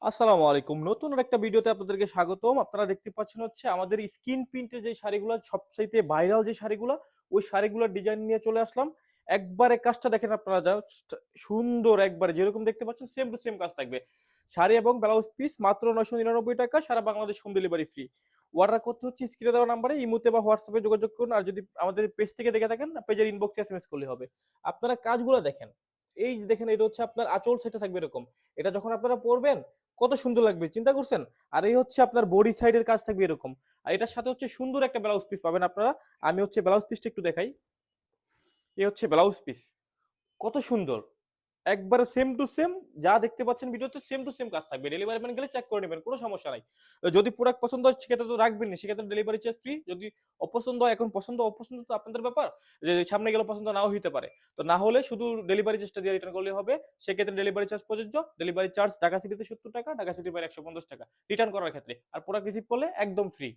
আসসালামু আলাইকুম। নতুন আরেকটা ভিডিওতে আপনাদেরকে স্বাগতম। আপনারা দেখতে পাচ্ছেন হচ্ছে আমাদের স্কিন প্রিন্টের যে শাড়িগুলা সবচাইতে ভাইরাল যে শাড়িগুলা, ওই শাড়িগুলার ডিজাইন নিয়ে চলে আসলাম। একবারে কাজটা দেখেন আপনারা জাস্ট সুন্দর একবারে যেরকম দেখতে পাচ্ছেন সেম টু সেম কাজ থাকবে। শাড়ি এবং ব্লাউজ পিস মাত্র ৳৯৯৯ সারা Bangladesh home delivery free. Order করতে হচ্ছে স্ক্রিনে দেওয়া নাম্বারে ইমোতে বা হোয়াটসঅ্যাপে যোগাযোগ করুন। আর যদি আমাদের পেজ থেকে দেখে থাকেন পেজের ইনবক্সে এসএমএস করলেই হবে। আপনারা কাজগুলা দেখেন। এই যে দেখেন এটা হচ্ছে আপনার আঁচল সাইডে থাকবে এরকম। এটা যখন আপনারা পরবেন কত সুন্দর লাগবে চিন্তা করছেন? আর এই হচ্ছে আপনার বডি সাইডের কাজ থাকবে এরকম। আর এটার সাথে হচ্ছে সুন্দর একটা ব্লাউজ পিস পাবেন আপনারা। আমি হচ্ছে ব্লাউজ পিসটা একটু দেখাই। এই হচ্ছে ব্লাউজ পিস। কত সুন্দর! একবারে সেম টু সেম যা দেখতে পাচ্ছেন ভিডিওতে সেম টু সেম কাজ থাকবে। ডেলিভারি ম্যান গেলে চেক করে নেবেন। কোনো সমস্যা নাই। যদি প্রোডাক্ট পছন্দ হয় সেক্ষেত্রে তো রাখবেনই। সেক্ষেত্রে ডেলিভারি চার্জ ফ্রি। যদি অপছন্দ হয় এখন পছন্দ অপছন্দ তো আপনাদের ব্যাপার। যে সামনে গেলে পছন্দ নাও হইতে পারে। তো না হলে শুধু ডেলিভারি চার্জটা দিয়ে রিটার্ন করলেই হবে। সেক্ষেত্রে ডেলিভারি চার্জ প্রযোজ্য। ডেলিভারি চার্জ ঢাকা সিটিতে ৳৭০, ঢাকা সিটির বাইরে ৳১৫০ রিটার্ন করার ক্ষেত্রে। আর প্রোডাক্ট রিসিভ করলে একদম ফ্রি।